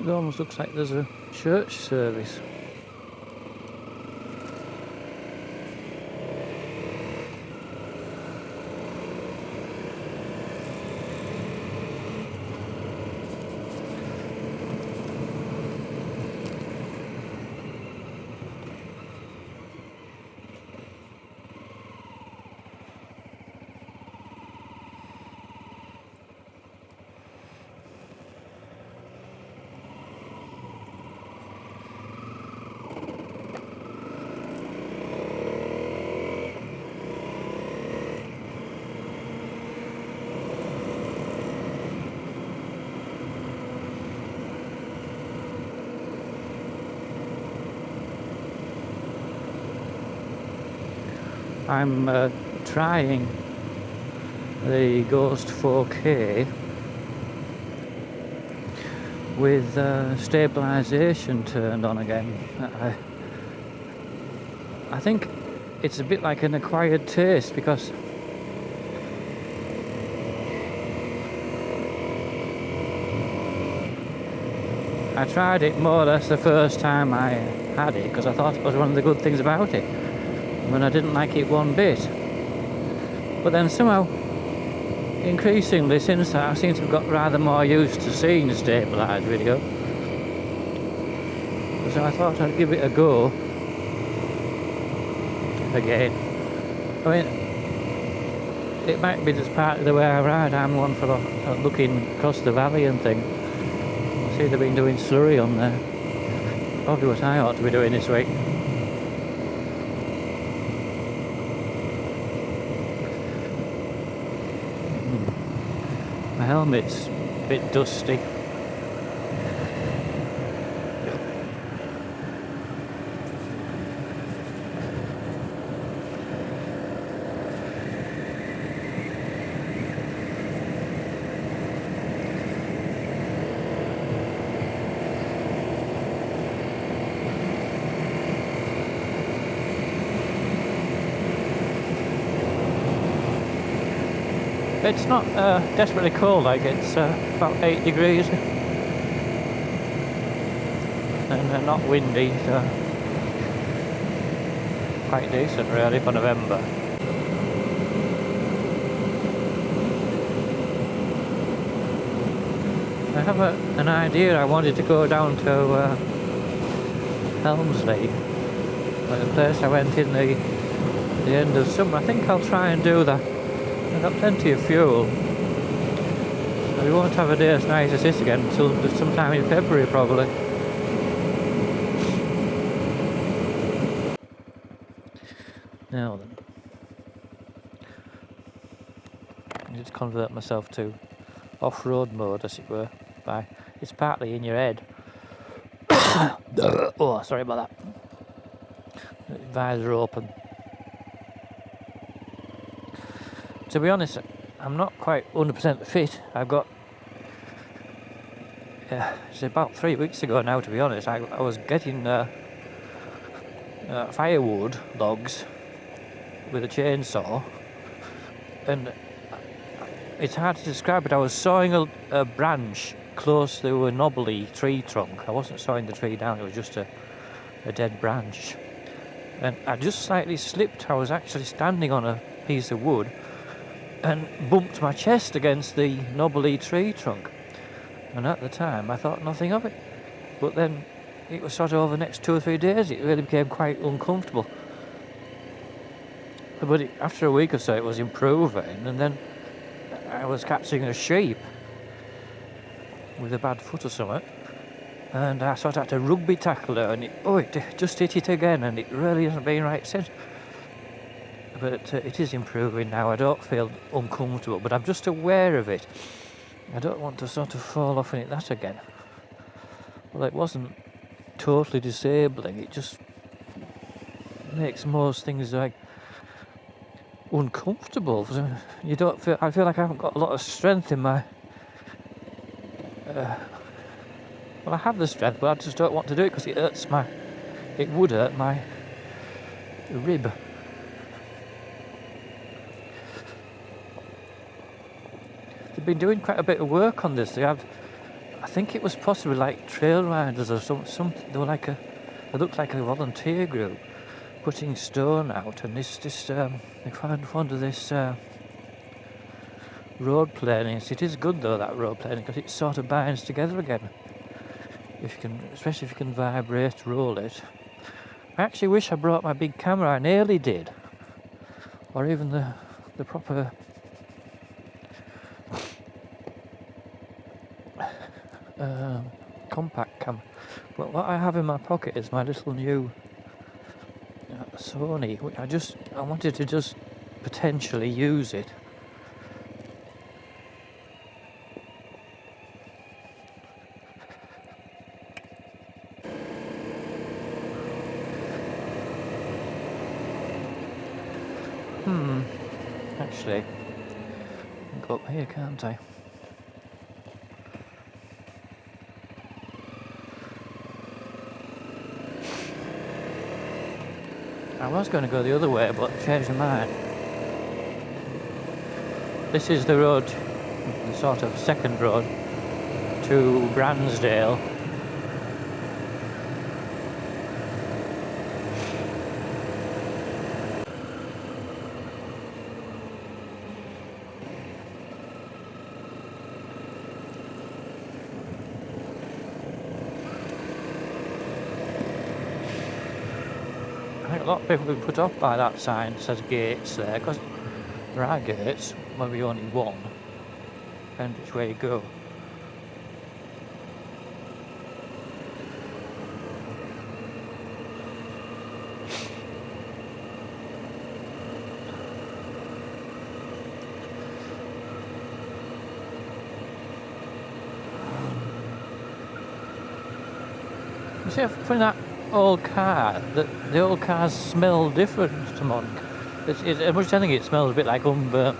It almost looks like there's a church service. I'm trying the Ghost 4K with stabilisation turned on again. I think it's a bit like an acquired taste, because I tried it more or less the first time I had it, because I thought it was one of the good things about it, when I didn't like it one bit. But then somehow, increasingly since that, I seem to have got rather more used to seeing stabilised video. So I thought I'd give it a go again. I mean, it might be just part of the way I ride. I'm one for looking across the valley and things. I see they've been doing slurry on there. Probably what I ought to be doing this week. My helmet's a bit dusty. It's not desperately cold, like it's about 8 degrees and not windy, so quite decent really for November. I have an idea. I wanted to go down to Helmsley, like the place I went in the end of summer. I think I'll try and do that. I've got plenty of fuel. We won't have a day as nice as this again until sometime in February probably. Now then, I just convert myself to off-road mode, as it were. It's partly in your head. Oh, sorry about that. Visor open. To be honest, I'm not quite 100% fit. I've got... it's about 3 weeks ago now, to be honest. I was getting firewood logs with a chainsaw. And it's hard to describe, but I was sawing a branch close to a knobbly tree trunk. I wasn't sawing the tree down, it was just a dead branch. And I just slightly slipped. I was actually standing on a piece of wood and bumped my chest against the knobbly tree trunk. And at the time I thought nothing of it. But then it was sort of over the next 2 or 3 days it really became quite uncomfortable. But after a week or so it was improving, and then I was catching a sheep with a bad foot or something, and I sort of had to rugby tackle her, and it just hit it again, and it really hasn't been right since. But it is improving now. I don't feel uncomfortable, but I'm just aware of it. I don't want to sort of fall off in that again. Well, it wasn't totally disabling, it just makes most things like uncomfortable. You don't feel. I feel like I haven't got a lot of strength in my. Well, I have the strength, but I just don't want to do it because it hurts my. It would hurt my rib. They've been doing quite a bit of work on this. They have I think it was possibly like trail riders or some. They were like they looked like a volunteer group putting stone out, and they found one of this road planing. It is good though, that road planing, because it sort of binds together again. If you can, especially if you can vibrate roll it. I actually wish I brought my big camera. I nearly did, or even the proper compact camera. But what I have in my pocket is my little new Sony. Which I wanted to just potentially use it. Actually, I can go up here, can't I? I was going to go the other way, but changed my mind. This is the road, the sort of second road to Bransdale. I think a lot of people have been put off by that sign that says gates there, because there are gates, maybe only one, depends which way you go. You see, from that old car, the old cars smell different to modern. As much as anything, it smells a bit like unburnt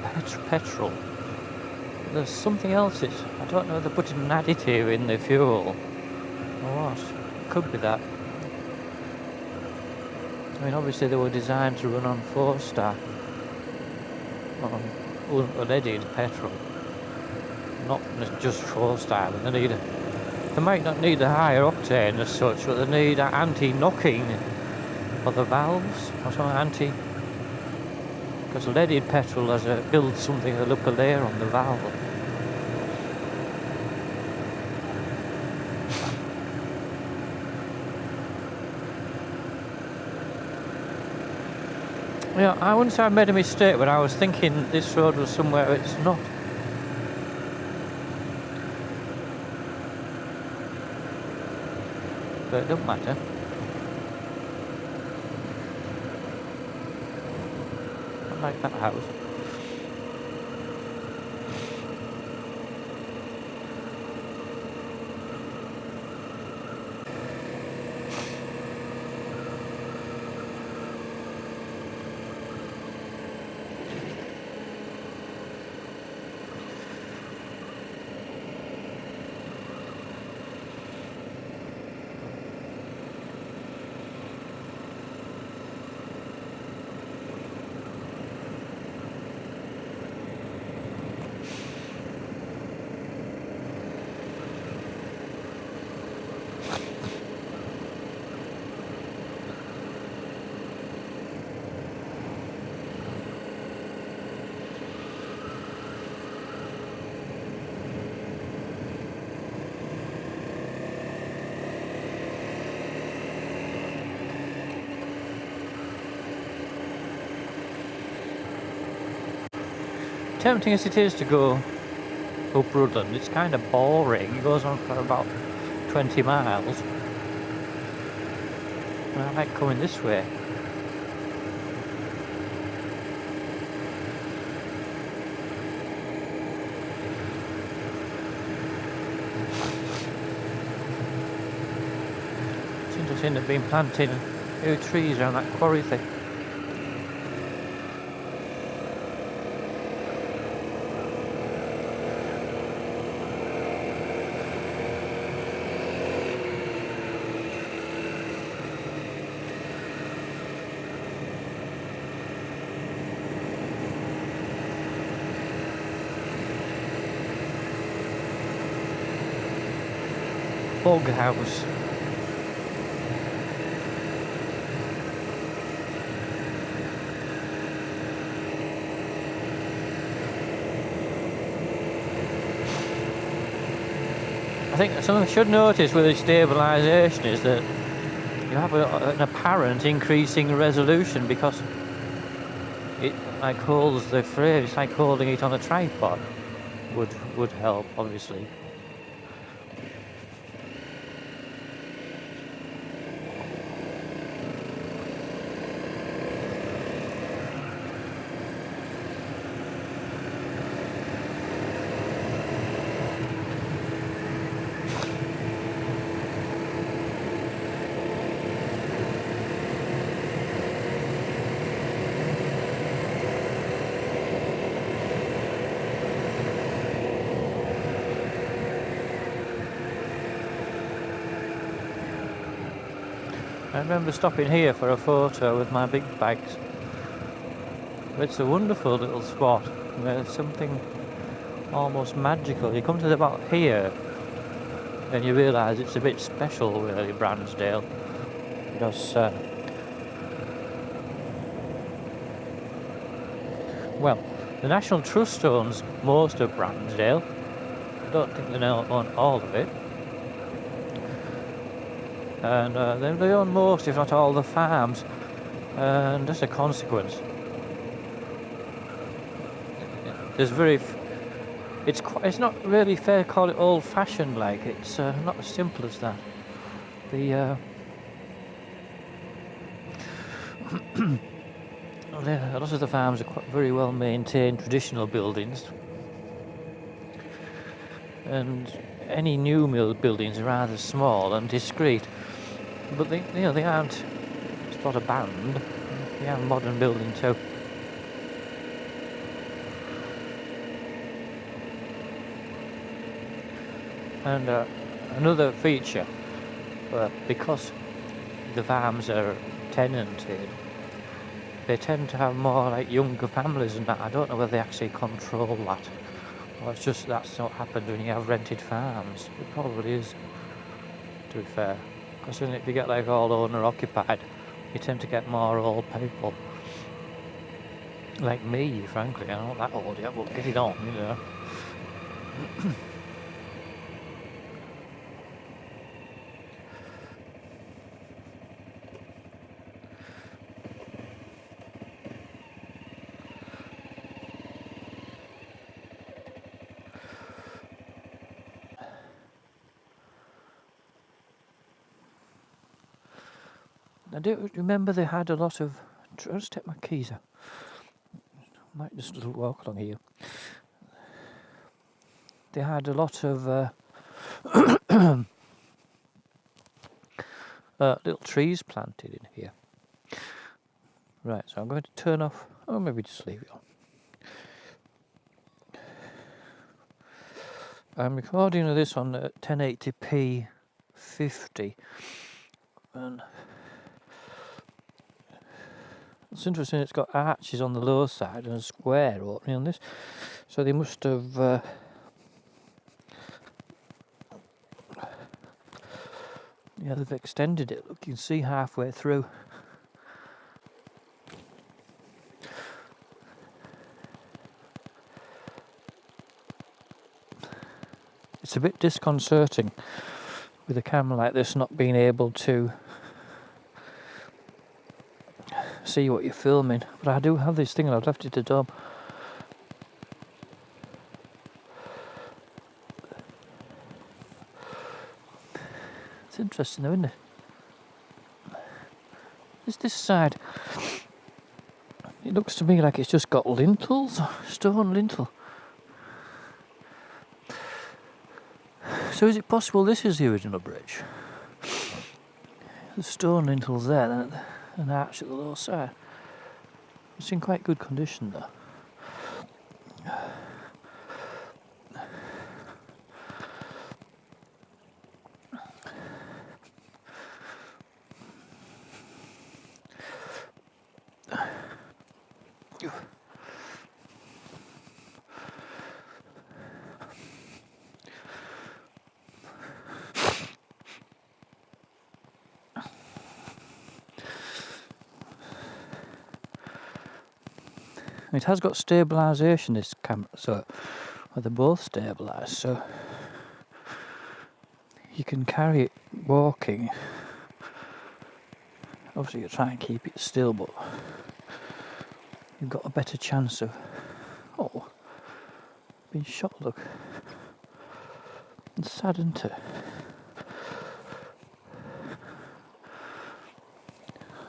petrol. There's something else. I don't know if they're putting an additive in the fuel or what. It could be that. I mean, obviously they were designed to run on 4-star, on unleaded petrol, not just 4-star. But they might not need a higher octane as such, but they need anti-knocking for the valves or something because leaded petrol builds something, a upper layer on the valve. Yeah, I wouldn't say I made a mistake, but I was thinking this road was somewhere it's not. But it don't matter. I like that house. Tempting as it is to go up Rutland, it's kind of boring. It goes on for about 20 miles. And I like coming this way. It's interesting they've been planting new trees around that quarry thing. bog house. I think something I should notice with the stabilisation is that you have an apparent increasing resolution because it like holds the frame. It's like holding it on a tripod. Would help, obviously. I remember stopping here for a photo with my big bags. It's a wonderful little spot. There's something almost magical. You come to about here and you realise it's a bit special, really, Bransdale, because well, the National Trust owns most of Bransdale. I don't think they own all of it. And they own most, if not all, the farms, and as a consequence, there's it's not really fair to call it old-fashioned. Like, it's not as simple as that. A lot of the farms are quite very well maintained, traditional buildings, and any new buildings are rather small and discreet. But they aren't sort of banned. They are modern building too. And another feature, because the farms are tenanted, they tend to have more like younger families and that. I don't know whether they actually control that, or it's just that's what happens when you have rented farms. It probably is, to be fair. Because if you get like all owner occupied, you tend to get more old people. Like me, frankly. I'm not that old yet, but get it on, you know. I do remember they had a lot of... I'll just take my keys out. Might just walk along here. They had a lot of little trees planted in here. Right, so I'm going to turn off, or maybe just leave it on. I'm recording this on 1080p 50, and it's interesting, it's got arches on the low side and a square opening on this, so they must have yeah, they've extended it. Look, you can see halfway through. It's a bit disconcerting with a camera like this not being able to see what you're filming, but I do have this thing and I've left it at home. It's interesting though, isn't it? This side, it looks to me like it's just got lintels, stone lintel. So is it possible this is the original bridge? The stone lintels there, then an arch at the lower side. It's in quite good condition though. It has got stabilisation, this camera, so well, they're both stabilised, so you can carry it walking. Obviously you try and keep it still, but you've got a better chance of being shot. Look, it's sad, isn't it?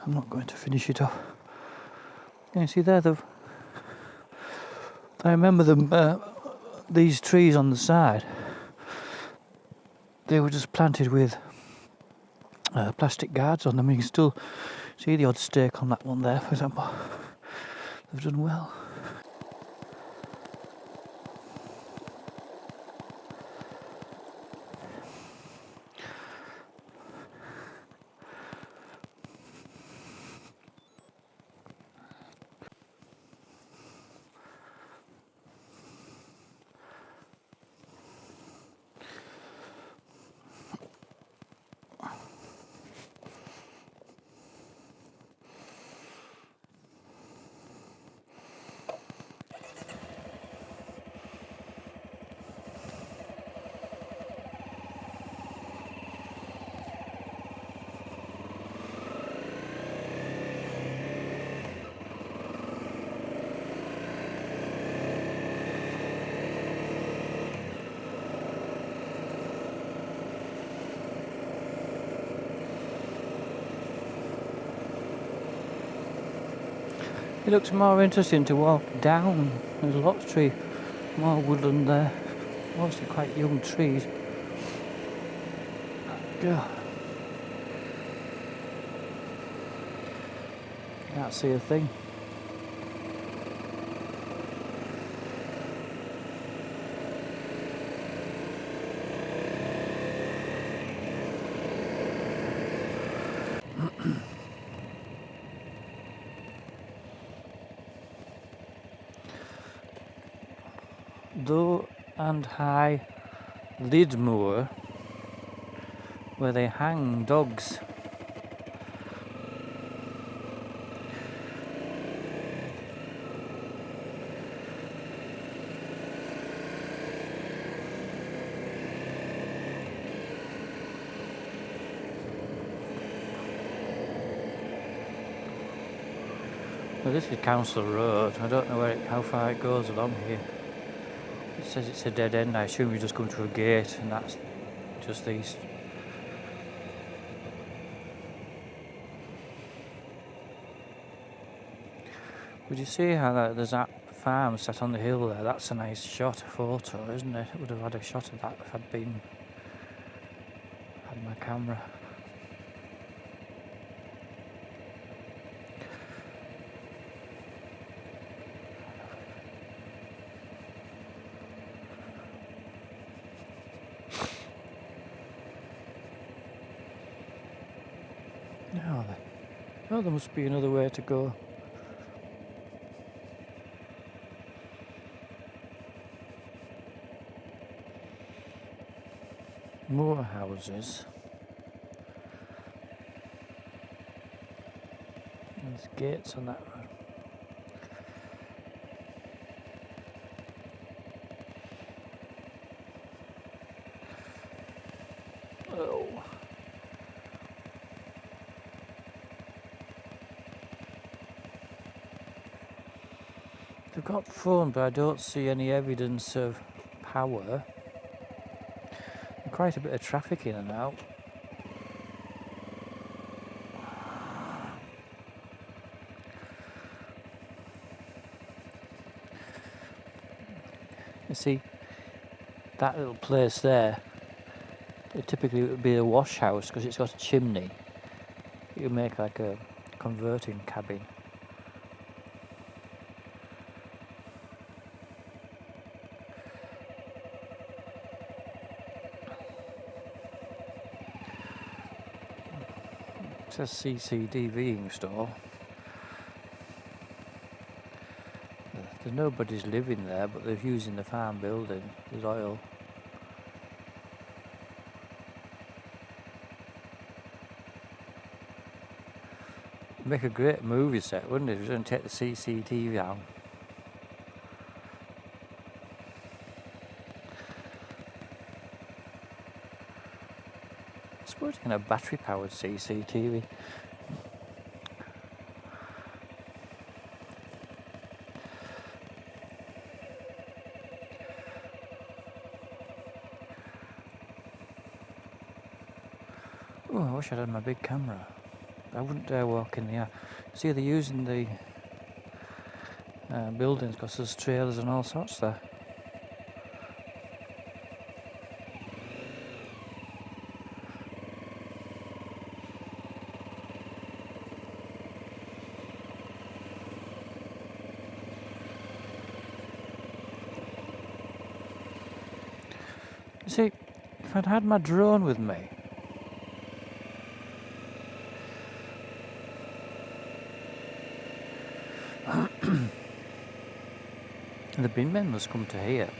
I'm not going to finish it off. You see there, I remember them. These trees on the side, they were just planted with plastic guards on them. You can still see the odd stake on that one there, for example. They've done well. It looks more interesting to walk down. There's lots of trees, more woodland there. Mostly quite young trees. God. Can't see a thing. Low and high Lidmoor, where they hang dogs. Well, this is Council Road. I don't know how far it goes along here. It says it's a dead end. I assume you just come through a gate, and that's just east. Would you see how there's that farm set on the hill there? That's a nice shot, photo, isn't it? I would have had a shot of that if I'd had my camera. Oh, there must be another way to go. More houses. There's gates on that road. Oh. They've got phone, but I don't see any evidence of power. Quite a bit of traffic in and out. You see, that little place there, it typically would be a wash house because it's got a chimney. You make like a converting cabin. It says CCTVing store. There's nobody's living there, but they're using the farm building. There's oil. Make a great movie set, wouldn't it? If you don't take the CCTV out. supposing a battery powered CCTV. Oh, I wish I'd had my big camera. I wouldn't dare walk in the air. See, they're using the buildings because there's trailers and all sorts there. You see, if I'd had my drone with me, the bin men must come to here.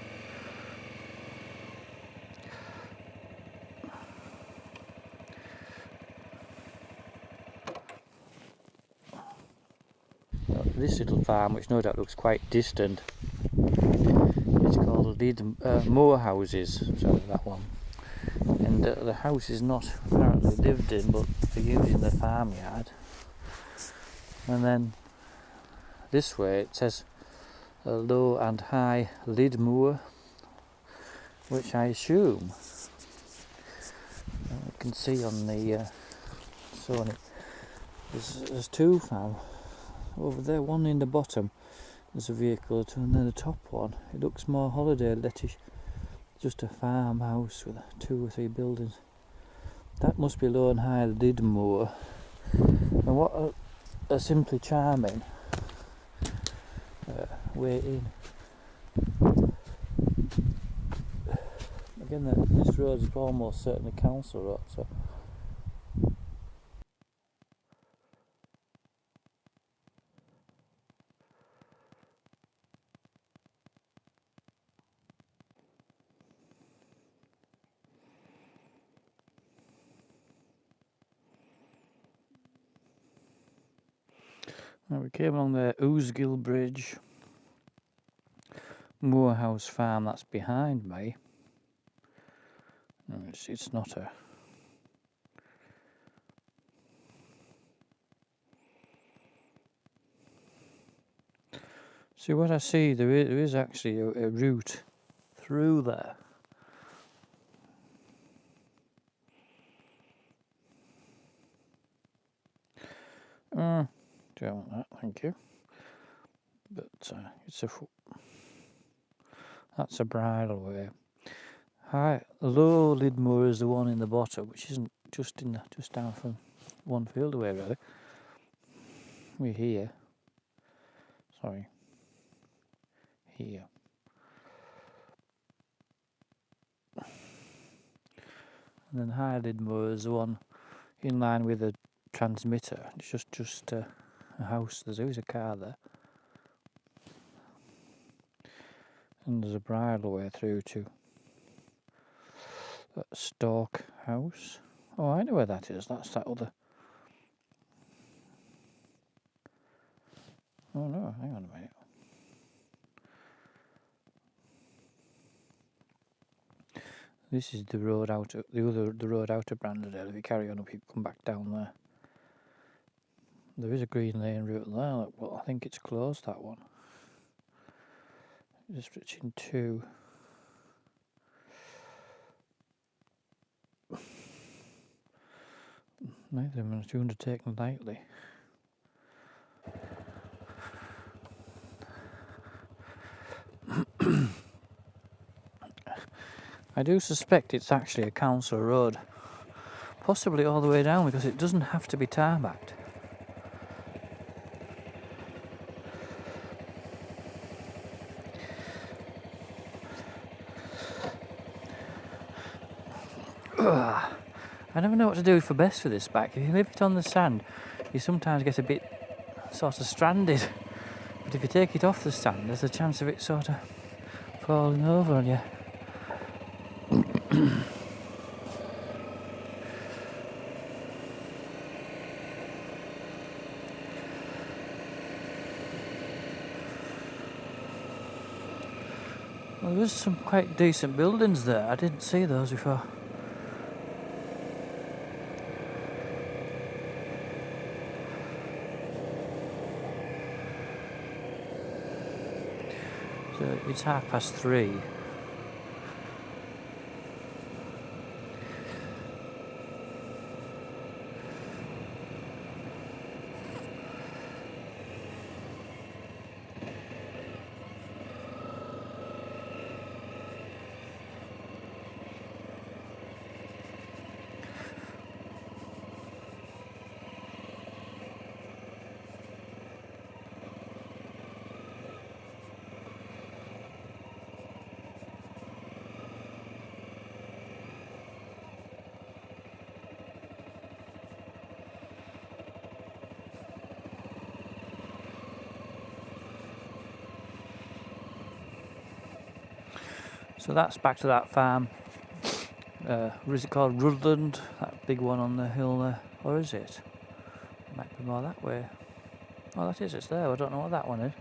This little farm, which no doubt looks quite distant, it's called Moor Houses, so that one. And the house is not apparently lived in, but they're using the farmyard. And then this way it says low and high Lidmoor, which I assume you can see on the Sony. There's two farms over there, one in the bottom there's a vehicle, and then the top one, it looks more holiday lettish, just a farmhouse with 2 or 3 buildings. That must be low and high Lidmoor. And what a simply charming way in. Again, this road is almost certainly council road, so we came along the Ousgill Bridge. Moorhouse Farm, that's behind me. No, it's not a... See, what I see, there is actually a route through there. Don't want that, thank you. But that's a bridle way. Low Lidmoor is the one in the bottom, which isn't just down from one field away, really. We're here. Sorry. Here. And then High Lidmoor is the one in line with the transmitter. It's just a house. There's always a car there. And there's a bridle way through to Stork House. Oh, I know where that is. That's that other... Oh no, hang on a minute. This is the road out of the road out of Bransdale. If you carry on up, you come back down there. There is a green lane route there, but I think it's closed, that one. Just switching to... Neither of them are too undertaken lightly. I do suspect it's actually a council road, possibly all the way down, because it doesn't have to be tarmacked. I never know what to do for best for this bike. If you leave it on the sand, you sometimes get a bit sort of stranded. But if you take it off the sand, there's a chance of it sort of falling over on you. Well, there's some quite decent buildings there. I didn't see those before. It's 3:30. So that's back to that farm. What is it called? Rudland? That big one on the hill there. Or is it? It might be more that way. Oh, that is, it's there. I don't know what that one is.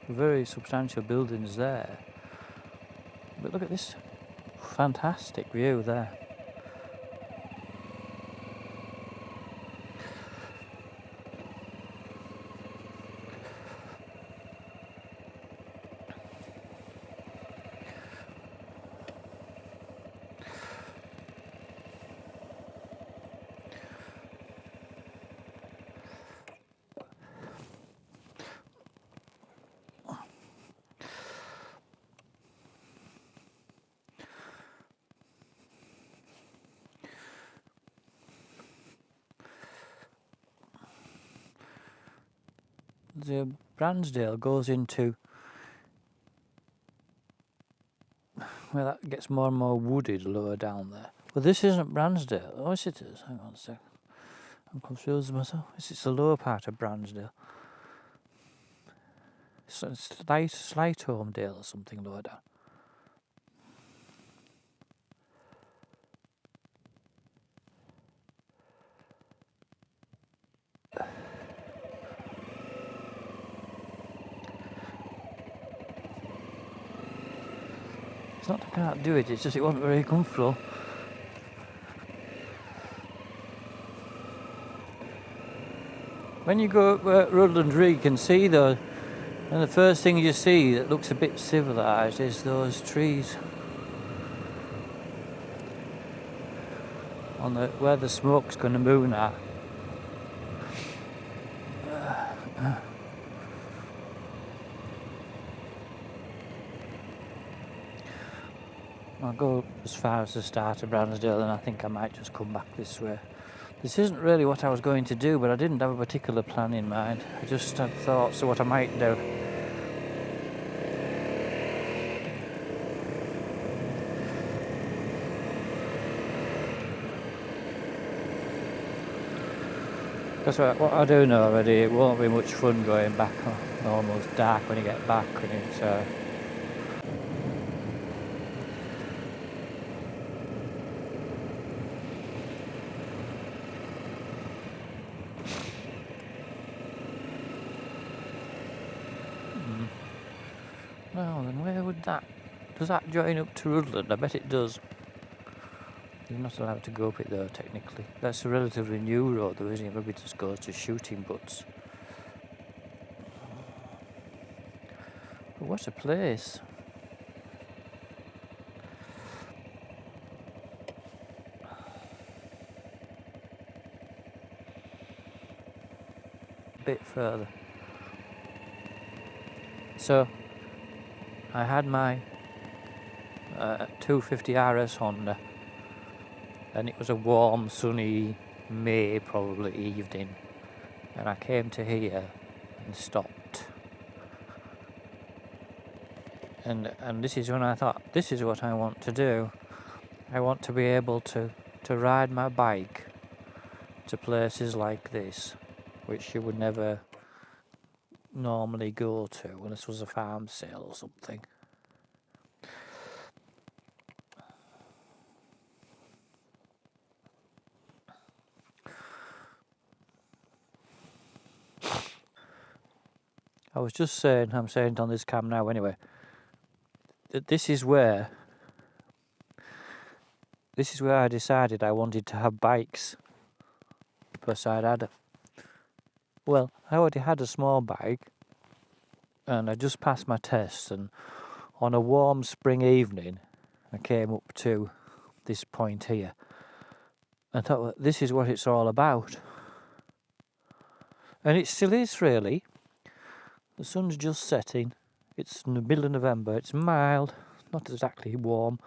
Very substantial buildings there. But look at this fantastic view there. The Bransdale goes into where that gets more and more wooded lower down there. Well, this isn't Bransdale. Oh, yes, it is. Hang on a sec. I'm confused myself. It's the lower part of Bransdale. So it's Slight Homedale or something lower down. It's not that I can't do it, it's just it wasn't very comfortable. When you go up Rudland Rig, you can see though, and the first thing you see that looks a bit civilised is those trees on the where the smoke's going to moon at. I'll go as far as the start of Bransdale and I think I might just come back this way. This isn't really what I was going to do, but I didn't have a particular plan in mind. I just had thoughts of what I might do. Because what I do know already, it won't be much fun going back. Almost dark when you get back, when it's Well, then where would that... Does that join up to Rudland? I bet it does. You're not allowed to go up it though, technically. That's a relatively new road though, isn't it? Maybe it just goes to shooting butts. But what a place. A bit further. So, I had my 250 RS Honda, and it was a warm, sunny May probably evening, and I came to here and stopped. And this is when I thought, this is what I want to do. I want to be able to ride my bike to places like this, which you would never normally go to unless it was a farm sale or something. I was just saying, I'm saying it on this cam now anyway, that this is where I decided I wanted to have bikes. Because I already had a small bike, and I just passed my test, and on a warm spring evening I came up to this point here and thought, well, this is what it's all about. And it still is, really. The sun's just setting, it's in the middle of November, it's mild, not exactly warm,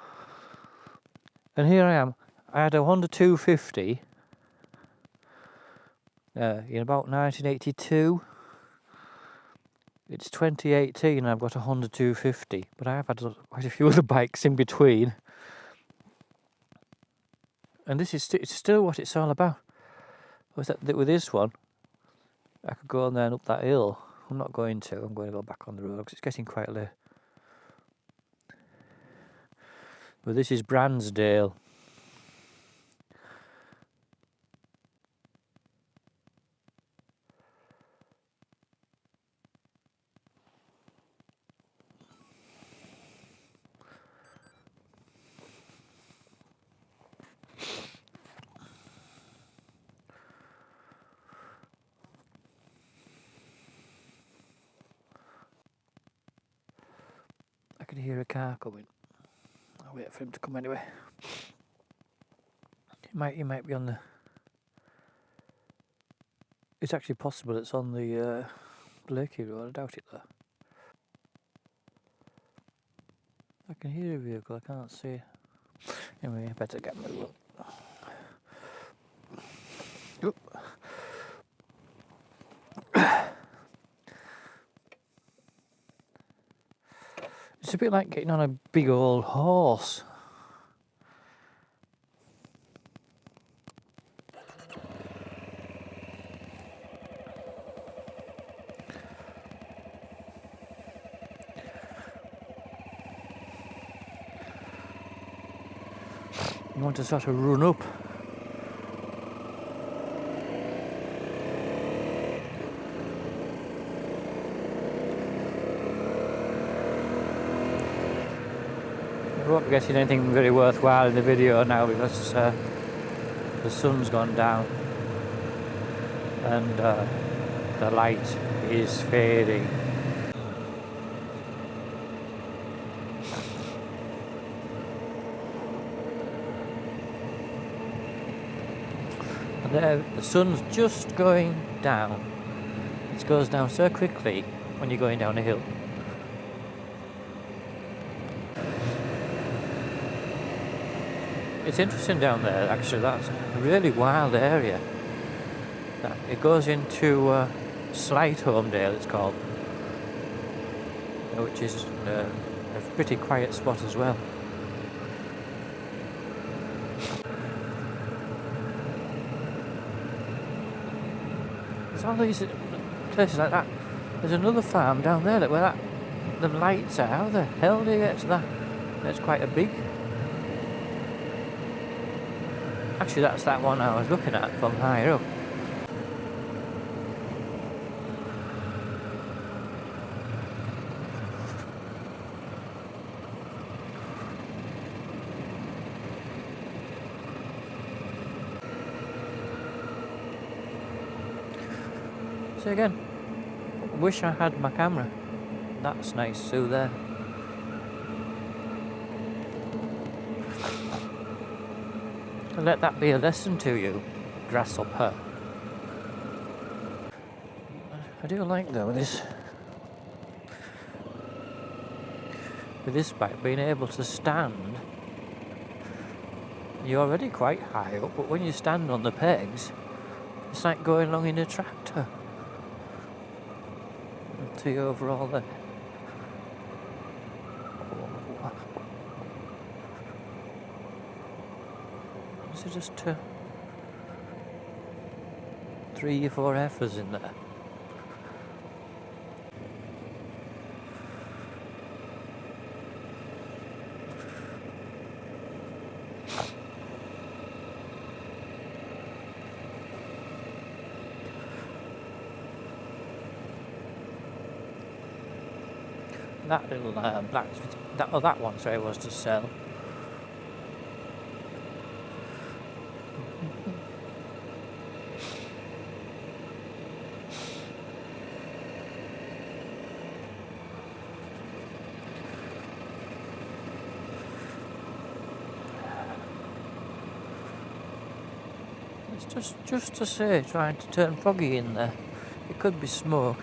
and here I am. I had a Honda 250 in about 1982. It's 2018 and I've got a Honda 250, but I have had quite a few other bikes in between. And this is it's still what it's all about. With this one, I could go on there and up that hill. I'm not going to, I'm going to go back on the road because it's getting quite late. But this is Bransdale. I can hear a car coming. I'll wait for him to come anyway. He might be on the... It's actually possible it's on the Blakey Road, I doubt it though. I can hear a vehicle, I can't see. Anyway, I better get moving. It's a bit like getting on a big old horse. You want to sort of run up. I won't be getting anything very worthwhile in the video now because the sun's gone down and the light is fading. And there, the sun's just going down. It goes down so quickly when you're going down a hill. It's interesting down there, actually. That's a really wild area. It goes into Slight Homedale, it's called, which is a pretty quiet spot as well. There's all these places like that. There's another farm down there where the lights are. How the hell do you get to that? That's quite a big... Actually, that's that one I was looking at from higher up. So again, wish I had my camera. That's nice too there. Let that be a lesson to you, grasshopper. I do like though with this bike being able to stand. You're already quite high up, but when you stand on the pegs, it's like going along in a tractor. To you overall there. Is it just 3 or 4 heifers in there? That little black, that one, sorry, was to sell. It's just to say, trying to turn foggy in there. It could be smoke.